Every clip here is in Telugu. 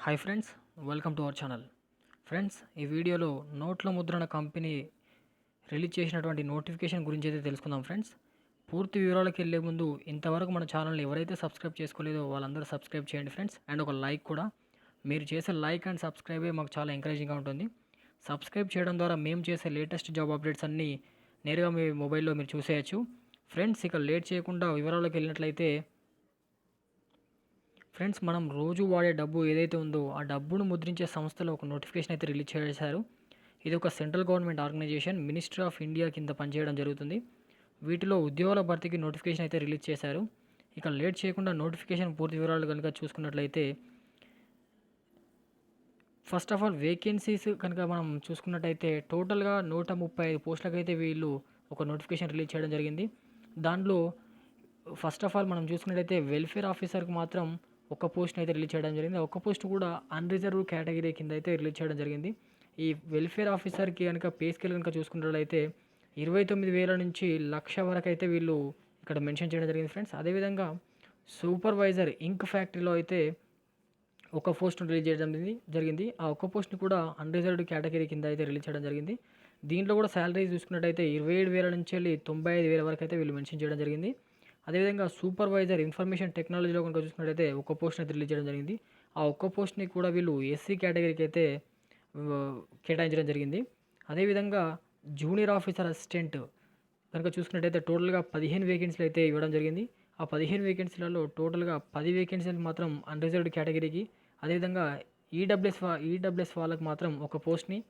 Hi friends, welcome to our channel. Friends, ఈ వీడియోలో నోట్ల ముద్రణ కంపెనీ రిలీజ్ చేసినటువంటి నోటిఫికేషన్ గురించి అయితే తెలుసుకుందాం. ఫ్రెండ్స్, పూర్తి వివరాలకు వెళ్ళే ముందు ఇంతవరకు మన ఛానల్ని ఎవరైతే సబ్స్క్రైబ్ చేసుకోలేదో వాళ్ళందరూ సబ్స్క్రైబ్ చేయండి ఫ్రెండ్స్. అండ్ ఒక లైక్ కూడా, మీరు చేసే లైక్ అండ్ సబ్స్క్రైబే మాకు చాలా ఎంకరేజింగ్గా ఉంటుంది. సబ్స్క్రైబ్ చేయడం ద్వారా మేము చేసే లేటెస్ట్ జాబ్ అప్డేట్స్ అన్నీ నేరుగా మీ మొబైల్లో మీరు చూసేయచ్చు. ఫ్రెండ్స్, ఇక లేట్ చేయకుండా వివరాలకు వెళ్ళినట్లయితే ఫ్రెండ్స్, మనం రోజు వాడే డబ్బు ఏదైతే ఉందో ఆ డబ్బును ముద్రించే సంస్థలో ఒక నోటిఫికేషన్ అయితే రిలీజ్ చేశారు. ఇది ఒక central government organisation, ministry of India కింద పనిచేయడం జరుగుతుంది. వీటిలో ఉద్యోగాల భర్తీకి నోటిఫికేషన్ అయితే రిలీజ్ చేశారు. ఇక లేట్ చేయకుండా నోటిఫికేషన్ పూర్తి వివరాలు కనుక చూసుకున్నట్లయితే, ఫస్ట్ ఆఫ్ ఆల్ వేకెన్సీస్ కనుక మనం చూసుకున్నట్టయితే టోటల్గా 135 పోస్టులకైతే వీళ్ళు ఒక నోటిఫికేషన్ రిలీజ్ చేయడం జరిగింది. దానిలో ఫస్ట్ ఆఫ్ ఆల్ మనం చూసుకున్నట్టయితే వెల్ఫేర్ ఆఫీసర్కి మాత్రం ఒక పోస్ట్ని అయితే రిలీజ్ చేయడం జరిగింది. ఆ ఒక్క పోస్ట్ కూడా అన్రిజర్వ్ కేటగిరీ కింద అయితే రిలీజ్ చేయడం జరిగింది. ఈ వెల్ఫేర్ ఆఫీసర్కి కనుక పే స్కేల్ కనుక చూసుకున్నట్లయితే 29,000 నుంచి 1,00,000 వరకు అయితే వీళ్ళు ఇక్కడ మెన్షన్ చేయడం జరిగింది ఫ్రెండ్స్. అదేవిధంగా సూపర్వైజర్ ఇంక్ ఫ్యాక్టరీలో అయితే ఒక పోస్ట్ను రిలీజ్ చేయడం జరిగింది. ఆ ఒక్క పోస్ట్ని కూడా అన్రిజర్వ్డ్ కేటగిరీ కింద అయితే రిలీజ్ చేయడం జరిగింది. దీంట్లో కూడా శాలరీ చూసుకున్నట్టయితే 27,000 నుంచి వెళ్ళి 95,000 వరకు అయితే వీళ్ళు మెన్షన్ చేయడం జరిగింది. అదేవిధంగా సూపర్వైజర్ ఇన్ఫర్మేషన్ టెక్నాలజీలో కనుక చూసుకున్నట్టయితే ఒక పోస్ట్ని అయితే రిలీజ్ చేయడం జరిగింది. ఆ ఒక్క పోస్ట్ని కూడా వీళ్ళు ఎస్సీ కేటగిరీకి అయితే కేటాయించడం జరిగింది. అదేవిధంగా జూనియర్ ఆఫీసర్ అసిస్టెంట్ కనుక చూసుకున్నట్టయితే టోటల్గా 15 వేకెన్సీలు అయితే ఇవ్వడం జరిగింది. ఆ 15 వేకెన్సీలలో టోటల్గా 10 వేకెన్సీలు మాత్రం అన్రిజర్వ్డ్ కేటగిరీకి, అదేవిధంగా ఈడబ్ల్యూఎస్ వాళ్ళకి మాత్రం ఒక పోస్ట్ని,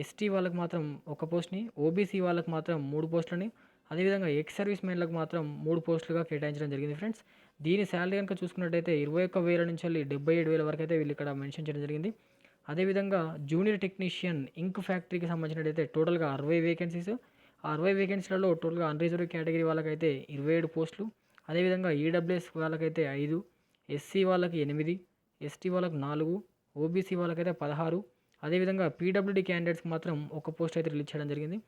ఎస్టీ వాళ్ళకి మాత్రం ఒక పోస్ట్ని, ఓబీసీ వాళ్ళకి మాత్రం 3 పోస్టులని, అదేవిధంగా ఎక్స్ సర్వీస్ మెన్లకు మాత్రం 3 పోస్టులుగా కేటాయించడం జరిగింది ఫ్రెండ్స్. దీని శాలరీ కనుక చూసుకున్నట్టయితే 21,000 నుంచి వెళ్ళి 77,000 వరకు అయితే వీళ్ళు ఇక్కడ మెన్షన్ చేయడం జరిగింది. అదేవిధంగా జూనియర్ టెక్నీషియన్ ఇంక్ ఫ్యాక్టరీకి సంబంధించినట్టయితే టోటల్గా 60 వేకెన్సీస్. ఆ 60 వేకెన్సీలలో టోటల్గా అన్రిజర్వ్ కేటగిరీ వాళ్ళకైతే 27 పోస్టులు, అదేవిధంగా ఈడబ్ల్యూఎస్ వాళ్ళకైతే 5, ఎస్సీ వాళ్ళకి 8, ఎస్టీ వాళ్ళకి 4, ఓబీసీ వాళ్ళకైతే 16, అదేవిధంగా పీడబ్ల్యూడీ క్యాండిడేట్స్కి మాత్రం ఒక పోస్ట్ అయితే రిలీజ్ చేయడం జరిగింది.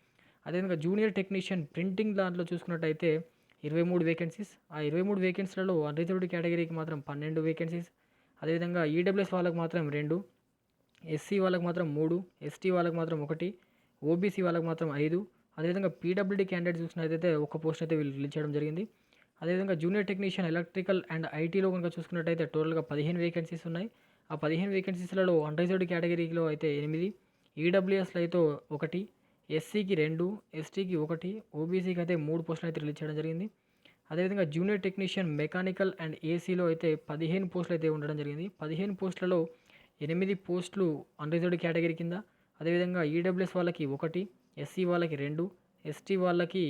అదేవిధంగా జూనియర్ టెక్నీషియన్ ప్రింటింగ్ దాంట్లో చూసుకున్నట్టయితే 23 వేకెన్సీస్. ఆ 23 వేకెన్సీలలో అన్రిజర్వ్డ్ కేటగిరీకి మాత్రం 12 వేకెన్సీస్, అదేవిధంగా ఈడబ్ల్యూఎస్ వాళ్ళకి మాత్రం 2, ఎస్సీ వాళ్ళకి మాత్రం 3, ఎస్టీ వాళ్ళకి మాత్రం 1, ఓబీసీ వాళ్ళకి మాత్రం 5, అదేవిధంగా పీడబ్ల్యూడీ క్యాండిడేట్ చూసినట్టయితే ఒక పోస్ట్ అయితే వీళ్ళు రిలీజ్ చేయడం జరిగింది. అదేవిధంగా జూనియర్ టెక్నీషియన్ ఎలక్ట్రికల్ అండ్ ఐటీలో కనుక చూసుకున్నట్టయితే టోటల్గా 15 వేకెన్సీస్ ఉన్నాయి. ఆ 15 వేకెన్సీస్లలో అన్రిజర్వ్డ్ కేటగిరీలో అయితే 8, ఈడబ్ల్యూఎస్లో అయితే 1, ఎస్సీకి 2, ఎస్టీకి 1, ఓబీసీకి అయితే 3 పోస్టులు అయితే రిలీజ్ చేయడం జరిగింది. అదేవిధంగా జూనియర్ టెక్నీషియన్ మెకానికల్ అండ్ ఏసీలో అయితే 15 పోస్టులు అయితే ఉండడం జరిగింది. 15 పోస్టులలో 8 పోస్టులు అన్రిజర్వ్డ్ కేటగిరీ కింద, అదేవిధంగా ఈడబ్ల్యూఎస్ వాళ్ళకి 1, ఎస్సీ వాళ్ళకి 2, ఎస్టీ వాళ్ళకి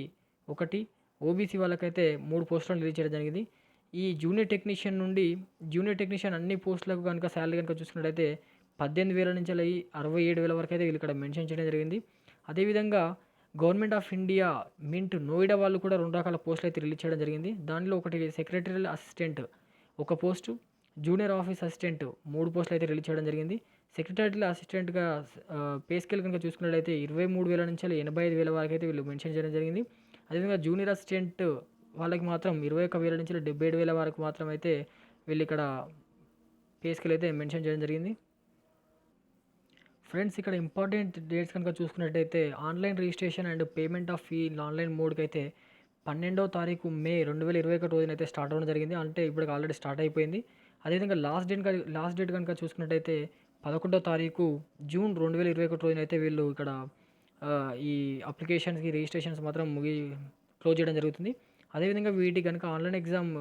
1, ఓబీసీ వాళ్ళకైతే 3 పోస్టులను రిలీజ్ చేయడం జరిగింది. ఈ జూనియర్ టెక్నీషియన్ అన్ని పోస్టులకు కనుక శాలరీ కనుక చూసుకున్నట్టయితే 18,000 నుంచి 67,000 వరకు అయితే వీళ్ళు ఇక్కడ మెన్షన్ చేయడం జరిగింది. అదేవిధంగా government of India mint Noida వాళ్ళు కూడా 2 రకాల పోస్టులు అయితే రిలీజ్ చేయడం జరిగింది. దానిలో ఒకటి సెక్రటరియల్ అసిస్టెంట్ ఒక పోస్టు, జూనియర్ ఆఫీస్ అసిస్టెంట్ 3 పోస్టులు అయితే రిలీజ్ చేయడం జరిగింది. సెక్రటరియల్ అసిస్టెంట్గా పే స్కేల్ కనుక చూసుకున్నట్లయితే 23,000 నుంచి 85,000 వరకు అయితే వీళ్ళు మెన్షన్ చేయడం జరిగింది. అదేవిధంగా జూనియర్ అసిస్టెంట్ వాళ్ళకి మాత్రం 21,000 నుంచి 77,000 వరకు మాత్రం అయితే వీళ్ళు ఇక్కడ పే స్కేల్ అయితే మెన్షన్ చేయడం జరిగింది. ఫ్రెండ్స్, ఇక్కడ ఇంపార్టెంట్ డేట్స్ కనుక చూసుకున్నట్టయితే online registration and payment of fee online మోడ్కి అయితే 12వ తారీఖు మే 2021 రోజున అయితే స్టార్ట్ అవ్వడం జరిగింది. అంటే ఇప్పుడు ఆల్రెడీ స్టార్ట్ అయిపోయింది. అదేవిధంగా లాస్ట్ డేట్ కనుక చూసుకున్నట్టయితే 11వ తారీఖు జూన్ 2021 రోజున అయితే వీళ్ళు ఇక్కడ ఈ అప్లికేషన్స్కి రిజిస్ట్రేషన్స్ మాత్రం క్లోజ్ చేయడం జరుగుతుంది. అదేవిధంగా వీటి కనుక ఆన్లైన్ ఎగ్జామ్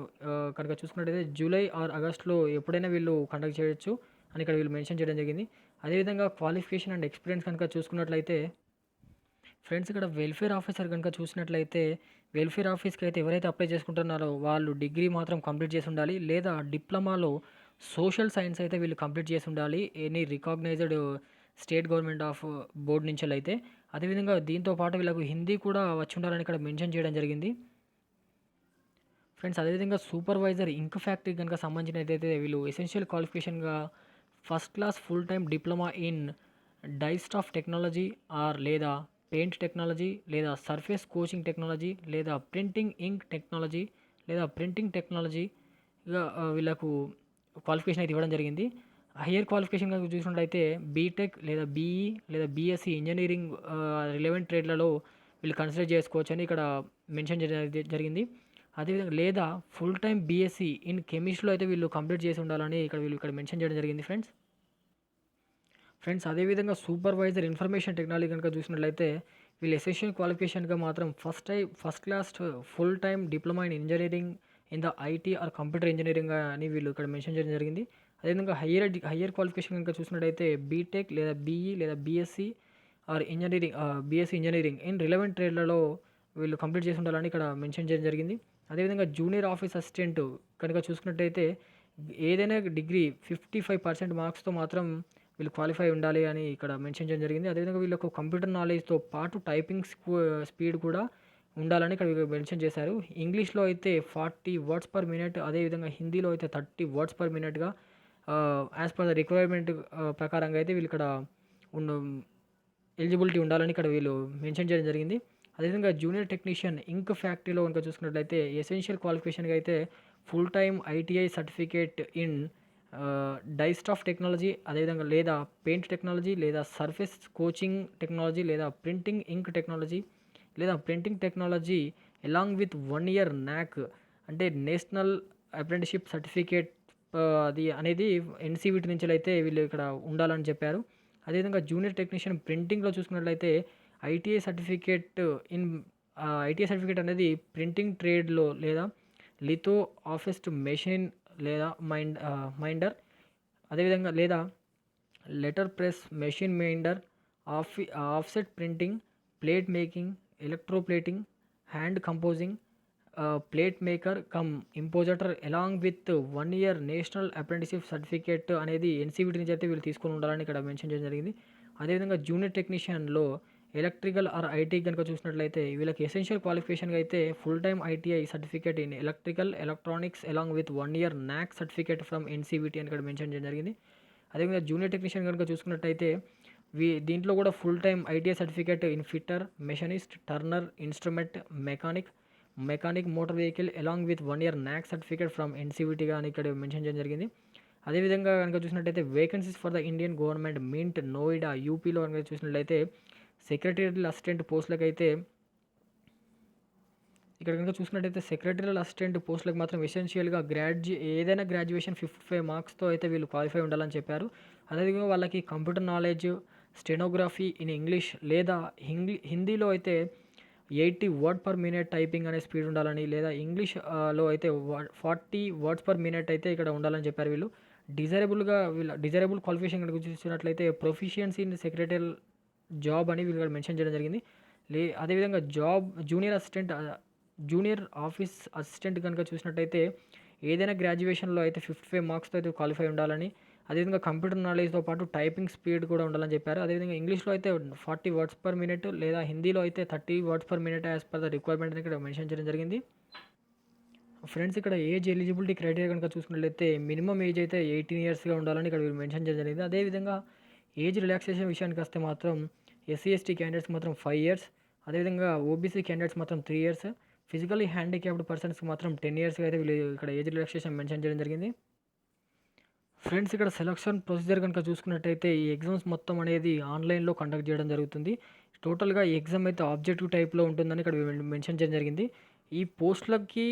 కనుక చూసుకున్నట్టయితే జూలై ఆర్ ఆగస్ట్లో ఎప్పుడైనా వీళ్ళు కండక్ట్ చేయొచ్చు అని ఇక్కడ వీళ్ళు మెన్షన్ చేయడం జరిగింది. అదేవిధంగా క్వాలిఫికేషన్ అండ్ ఎక్స్పీరియన్స్ కనుక చూసుకున్నట్లయితే ఫ్రెండ్స్, ఇక్కడ వెల్ఫేర్ ఆఫీసర్ కనుక చూసినట్లయితే వెల్ఫేర్ ఆఫీస్కి అయితే ఎవరైతే అప్లై చేసుకుంటున్నారో వాళ్ళు డిగ్రీ మాత్రం కంప్లీట్ చేసి ఉండాలి, లేదా డిప్లొమాలో సోషల్ సైన్స్ అయితే వీళ్ళు కంప్లీట్ చేసి ఉండాలి any recognised state government of board నుంచి అయితే. అదేవిధంగా దీంతో పాటు వీళ్ళకు హిందీ కూడా వచ్చి ఉండాలని ఇక్కడ మెన్షన్ చేయడం జరిగింది ఫ్రెండ్స్. అదేవిధంగా సూపర్వైజర్ ఇంక్ ఫ్యాక్టరీ కనుక సంబంధించినదైతే వీళ్ళు ఎసెన్షియల్ క్వాలిఫికేషన్గా first class full time diploma in dyestuff technology or లేదా పెయింట్ టెక్నాలజీ లేదా సర్ఫేస్ కోచింగ్ టెక్నాలజీ లేదా ప్రింటింగ్ ఇంక్ టెక్నాలజీ లేదా ప్రింటింగ్ టెక్నాలజీగా వీళ్ళకు క్వాలిఫికేషన్ అయితే ఇవ్వడం జరిగింది. హైయర్ క్వాలిఫికేషన్ కనుక చూసినట్లయితే బీటెక్ లేదా బీఈ లేదా బీఎస్సీ ఇంజనీరింగ్ రిలవెంట్ ట్రేడ్లలో వీళ్ళు కన్సిడర్ చేసుకోవచ్చని ఇక్కడ మెన్షన్ జరిగింది. అదేవిధంగా లేదా ఫుల్ టైమ్ బీఎస్సీ ఇన్ కెమిస్ట్రీలో అయితే వీళ్ళు కంప్లీట్ చేసి ఉండాలని ఇక్కడ మెన్షన్ చేయడం జరిగింది ఫ్రెండ్స్ అదేవిధంగా సూపర్వైజర్ ఇన్ఫర్మేషన్ టెక్నాలజీ కనుక చూసినట్లయితే వీళ్ళు ఎసెన్షియల్ క్వాలిఫికేషన్గా మాత్రం first class full time diploma in engineering in the IT or computer engineering అని వీళ్ళు ఇక్కడ మెన్షన్ చేయడం జరిగింది. అదేవిధంగా హయ్యర్ క్వాలిఫికేషన్ కనుక చూసినట్లయితే బీటెక్ లేదా బీఈ లేదా BSc or BSc engineering in relevant ట్రేడ్లలో వీళ్ళు కంప్లీట్ చేసి ఉండాలని ఇక్కడ మెన్షన్ చేయడం జరిగింది. అదేవిధంగా జూనియర్ ఆఫీస్ అసిస్టెంట్ కనుక చూసుకున్నట్టయితే ఏదైనా డిగ్రీ 55% మార్క్స్తో మాత్రం వీళ్ళు క్వాలిఫై ఉండాలి అని ఇక్కడ మెన్షన్ చేయడం జరిగింది. అదేవిధంగా వీళ్ళకు కంప్యూటర్ నాలెడ్జ్తో పాటు టైపింగ్ స్పీడ్ కూడా ఉండాలని ఇక్కడ మెన్షన్ చేశారు. ఇంగ్లీష్లో అయితే 40 వర్డ్స్ పర్ మినిట్, అదేవిధంగా హిందీలో అయితే 30 వర్డ్స్ పర్ మినిట్గా యాజ్ పర్ ద రిక్వైర్మెంట్ ప్రకారంగా అయితే వీళ్ళు ఇక్కడ ఎలిజిబిలిటీ ఉండాలని ఇక్కడ వీళ్ళు మెన్షన్ చేయడం జరిగింది. అదేవిధంగా జూనియర్ టెక్నీషియన్ ఇంక్ ఫ్యాక్టరీలో కనుక చూసుకున్నట్లయితే ఎసెన్షియల్ క్వాలిఫికేషన్గా అయితే full time ITI certificate in dyestuff technology, అదేవిధంగా లేదా పెయింట్ టెక్నాలజీ లేదా సర్ఫేస్ కోచింగ్ టెక్నాలజీ లేదా ప్రింటింగ్ ఇంక్ టెక్నాలజీ లేదా printing technology along with 1 year NAC అంటే నేషనల్ అప్రెంటిస్షిప్ సర్టిఫికేట్ అది అనేది ఎన్సీవీటీ నుంచి అయితే వీళ్ళు ఇక్కడ ఉండాలని చెప్పారు. అదేవిధంగా జూనియర్ టెక్నీషియన్ ప్రింటింగ్లో చూసుకున్నట్లయితే ఐటీఐ సర్టిఫికేట్ ఐటీఐ సర్టిఫికేట్ అనేది ప్రింటింగ్ ట్రేడ్లో లేదా లితో ఆఫిస్ట్ మెషిన్ లేదా మైండర్, అదేవిధంగా లేదా letter press machine minder, offset printing, plate making, electroplating, hand composing, plate maker cum impositor along with 1 year national apprenticeship certificate అనేది ఎన్సీవీటీ నుంచి అయితే వీళ్ళు తీసుకొని ఉండాలని ఇక్కడ మెన్షన్ చేయడం జరిగింది. అదేవిధంగా జూనియర్ టెక్నీషియన్లో ఎలక్ట్రికల్ ఆర్ ఐటీ కనుక చూసినట్లయితే వీళ్ళకి ఎసెన్షియల్ క్వాలిఫికేషన్గా అయితే full time ITI certificate in electrical electronics along with 1 year నాక్ సర్టిఫికేట్ ఫ్రమ్ ఎన్సీవీటీ అని ఇక్కడ మెన్షన్ చేయడం జరిగింది. అదేవిధంగా జూనియర్ టెక్నీషియన్ కనుక చూసుకున్నట్టయితే దీంట్లో కూడా full time ITI certificate in fitter, machinist, Turner, instrument, mechanic motor vehicle along with 1 year నాక్ సర్టిఫికేట్ ఫ్రమ్ ఎన్సీవీటీగా అని ఇక్కడ మెన్షన్ చేయడం జరిగింది. అదేవిధంగా కనుక చూసినట్టయితే vacancies for the Indian government mint Noida యూపీలో కనుక చూసినట్లయితే సెక్రటరియల్ అసిస్టెంట్ పోస్టులకు అయితే ఇక్కడ కనుక చూసినట్టయితే సెక్రటరియల్ అసిస్టెంట్ పోస్టులకు మాత్రం ఎసెన్షియల్గా ఏదైనా గ్రాడ్యుయేషన్ 55 మార్క్స్తో అయితే వీళ్ళు క్వాలిఫై ఉండాలని చెప్పారు. అదేవిధంగా వాళ్ళకి computer knowledge, stenography in English లేదా హిందీలో అయితే 80 వర్డ్ పర్ మినిట్ టైపింగ్ అనే స్పీడ్ ఉండాలని, లేదా ఇంగ్లీష్లో అయితే 40 వర్డ్స్ పర్ మినిట్ అయితే ఇక్కడ ఉండాలని చెప్పారు. వీళ్ళు డిజైరబుల్ క్వాలిఫికేషన్ కనుక చూసినట్లయితే ప్రొఫిషియన్సీ ఇన్ సెక్రటరియల్ జాబ్ అని వీళ్ళు ఇక్కడ మెన్షన్ చేయడం జరిగింది. అదేవిధంగా జూనియర్ ఆఫీస్ అసిస్టెంట్ కనుక చూసినట్టయితే ఏదైనా గ్రాడ్యుయేషన్లో అయితే 55 మార్క్స్తో అయితే క్వాలిఫై ఉండాలని, అదేవిధంగా కంప్యూటర్ నాలెడ్జ్తో పాటు టైపింగ్ స్పీడ్ కూడా ఉండాలని చెప్పారు. అదేవిధంగా ఇంగ్లీష్లో అయితే 40 వర్డ్స్ పర్ మినిట్ లేదా హిందీలో అయితే 30 words per minute as per the requirement అని ఇక్కడ మెన్షన్ చేయడం జరిగింది. ఫ్రెండ్స్ ఇక్కడ ఏజ్ ఎలిజిబిలిటీ క్రైటీరియా కనుక చూసుకున్నట్లయితే మినిమం ఏజ్ అయితే 18 ఇయర్స్గా ఉండాలని ఇక్కడ మెన్షన్ చేయడం జరిగింది. అదేవిధంగా ఏజ్ రిలాక్సేషన్ విషయానికి వస్తే మాత్రం ఎస్సీ/ఎస్టీ క్యాండిడేట్స్ మాత్రం 5 ఇయర్స్, అదేవిధంగా ఓబీసీ క్యాండిడేట్స్ మాత్రం 3 ఇయర్స్, ఫిజికల్లీ హ్యాండిక్యాప్డ్ పర్సన్స్కి మాత్రం 10 ఇయర్స్గా అయితే వీళ్ళు ఇక్కడ ఏజ్ రిలాక్సేషన్ మెన్షన్ చేయడం జరిగింది. ఫ్రెండ్స్ ఇక్కడ సెలక్షన్ ప్రొసీజర్ కనుక చూసుకున్నట్టయితే ఈ ఎగ్జామ్స్ మొత్తం అనేది ఆన్లైన్లో కండక్ట్ చేయడం జరుగుతుంది. టోటల్గా ఈ ఎగ్జామ్ అయితే ఆబ్జెక్టివ్ టైప్లో ఉంటుందని ఇక్కడ మెన్షన్ చేయడం జరిగింది. ఈ పోస్టులకి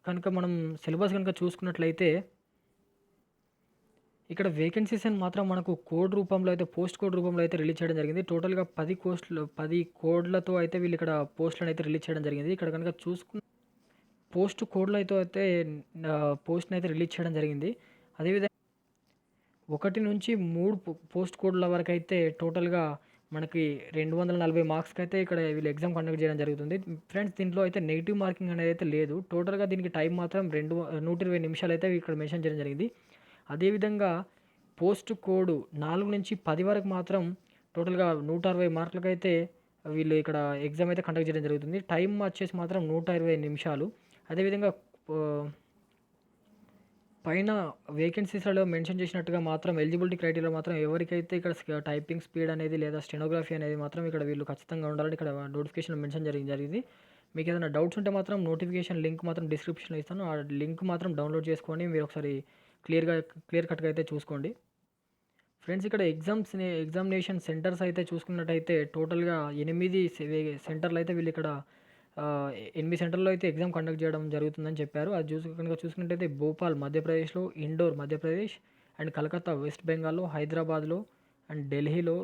కనుక మనం సిలబస్ కనుక చూసుకున్నట్లయితే ఇక్కడ వేకెన్సీస్ అని మాత్రం మనకు కోడ్ రూపంలో అయితే పోస్ట్ కోడ్ రూపంలో అయితే రిలీజ్ చేయడం జరిగింది. టోటల్గా 10 కోడ్లతో అయితే వీళ్ళు ఇక్కడ పోస్టులను అయితే రిలీజ్ చేయడం జరిగింది. ఇక్కడ కనుక పోస్ట్ కోడ్లో అయితే పోస్ట్ని అయితే రిలీజ్ చేయడం జరిగింది. అదేవిధంగా 1 నుంచి 3 పోస్ట్ కోడ్ల వరకు అయితే టోటల్గా మనకి 240 మార్క్స్కి అయితే ఇక్కడ వీళ్ళు ఎగ్జామ్ కండక్ట్ చేయడం జరుగుతుంది. ఫ్రెండ్స్ దీంట్లో అయితే నెగిటివ్ మార్కింగ్ అనేది అయితే లేదు. టోటల్గా దీనికి టైం మాత్రం 120 నిమిషాలు అయితే ఇక్కడ మెన్షన్ చేయడం జరిగింది. అదేవిధంగా పోస్ట్ కోడ్ 4 నుంచి 10 వరకు మాత్రం టోటల్గా 160 మార్కులకి అయితే వీళ్ళు ఇక్కడ ఎగ్జామ్ అయితే కండక్ట్ చేయడం జరుగుతుంది. టైం వచ్చేసి మాత్రం 120 నిమిషాలు. అదేవిధంగా పైన వేకెన్సీస్లలో మెన్షన్ చేసినట్టుగా మాత్రం ఎలిజిబిలిటీ క్రైటీరియా మాత్రం ఎవరికైతే ఇక్కడ టైపింగ్ స్పీడ్ అనేది లేదా స్టెనోగ్రఫీ అనేది మాత్రం ఇక్కడ వీళ్ళు ఖచ్చితంగా ఉండాలని ఇక్కడ నోటిఫికేషన్ మెన్షన్ జరిగింది. మీకు ఏదైనా డౌట్స్ ఉంటే మాత్రం నోటిఫికేషన్ లింక్ మాత్రం డిస్క్రిప్షన్లో ఇస్తాను. ఆ లింక్ మాత్రం డౌన్లోడ్ చేసుకొని మీరు ఒకసారి క్లియర్ కట్గా అయితే చూసుకోండి. ఫ్రెండ్స్ ఇక్కడ ఎగ్జామినేషన్ సెంటర్స్ అయితే చూసుకున్నట్టయితే టోటల్‌గా 8 సెంటర్‌లు అయితే వీళ్ళు ఇక్కడ 8 సెంటర్‌లో అయితే ఎగ్జామ్ కండక్ట్ చేయడం జరుగుతుందని చెప్పారు. అది కనుక చూసుకున్నట్టయితే భోపాల్ మధ్యప్రదేశ్‌లో, ఇండోర్ మధ్యప్రదేశ్ అండ్ కలకత్తా వెస్ట్ బెంగాల్‌లో, హైదరాబాద్‌లో అండ్ ఢిల్లీలో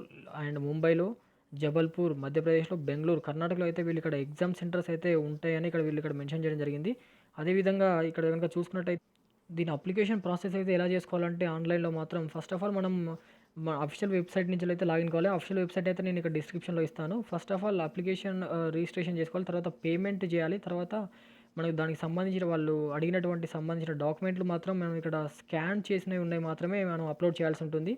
అండ్ ముంబైలో, జబల్పూర్ మధ్యప్రదేశ్‌లో, బెంగుళూరు కర్ణాటకలో అయితే వీళ్ళు ఇక్కడ ఎగ్జామ్ సెంటర్స్ అయితే ఉంటాయని వీళ్ళు ఇక్కడ మెన్షన్ చేయడం జరిగింది. అదేవిధంగా ఇక్కడ గనుక చూసుకున్నట్టయితే దీని అప్లికేషన్ ప్రాసెస్ అయితే ఎలా చేసుకోవాలంటే ఆన్‌లైన్‌లో మాత్రం ఫస్ట్ ఆఫ్ ఆల్ మనం అఫీషియల్ వెబ్‌సైట్ నుంచెల్లయితే లాగిన్ కావాలి. అఫీషియల్ వెబ్‌సైట్ అయితే నేను ఇక్కడ డిస్క్రిప్షన్‌లో ఇస్తాను. First of all application registration చేసుకోవాలి. తర్వాత పేమెంట్ చేయాలి. తర్వాత మనకు దానికి సంబంధించిన వాళ్ళు అడిగినటువంటి సంబంధించిన డాక్యుమెంట్లు మాత్రం మనం ఇక్కడ స్కాన్ చేసినవి ఉన్నాయి మాత్రమే మనం అప్‌లోడ్ చేయాల్సి ఉంటుంది.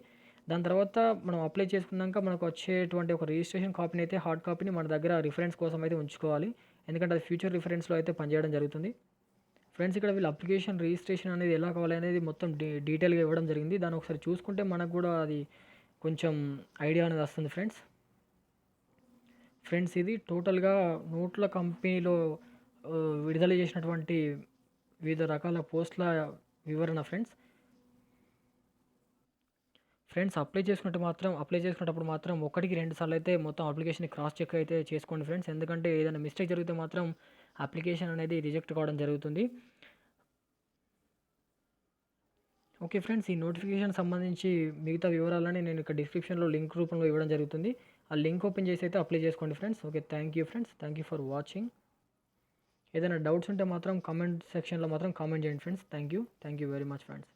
దాని తర్వాత మనం అప్లై చేసుకున్నాక మనకు వచ్చేటువంటి ఒక రిజిస్ట్రేషన్ కాపీని అయితే హార్డ్ కాపీని మన దగ్గర రిఫరెన్స్ కోసం అయితే ఉంచుకోవాలి. ఎందుకంటే అది ఫ్యూచర్ రిఫరెన్స్‌లో అయితే పనిచేయడం జరుగుతుంది. ఫ్రెండ్స్ ఇక్కడ వీళ్ళు అప్లికేషన్ రిజిస్ట్రేషన్ అనేది ఎలా కావాలి అనేది మొత్తం డీటెయిల్‌గా ఇవ్వడం జరిగింది. దాన్ని ఒకసారి చూసుకుంటే మనకు కూడా అది కొంచెం ఐడియా అనేది వస్తుంది ఫ్రెండ్స్. ఫ్రెండ్స్ ఇది టోటల్‌గా నోట్ల కంపెనీలో విడుదల చేసినటువంటి వివిధ రకాల పోస్ట్‌ల వివరణ ఫ్రెండ్స్. ఫ్రెండ్స్ అప్లై చేసుకునేటప్పుడు మాత్రం ఒకటికి 2 సార్లు అయితే మొత్తం అప్లికేషన్‌ని క్రాస్ చెక్ అయితే చేసుకోండి ఫ్రెండ్స్. ఎందుకంటే ఏదైనా మిస్టేక్ జరిగితే మాత్రం అప్లికేషన్ అనేది రిజెక్ట్ కావడం జరుగుతుంది. ఓకే ఫ్రెండ్స్, ఈ నోటిఫికేషన్ సంబంధించి మిగతా వివరాలని నేను ఇక్కడ డిస్క్రిప్షన్‌లో లింక్ రూపంలో ఇవ్వడం జరుగుతుంది. ఆ లింక్ ఓపెన్ చేసి అయితే అప్లై చేసుకోండి friends. Okay, thank you friends. Thank you for watching. ఏదైనా డౌట్స్ ఉంటే మాత్రం కామెంట్ సెక్షన్‌లో మాత్రం కామెంట్ చేయండి friends. Thank you very much friends.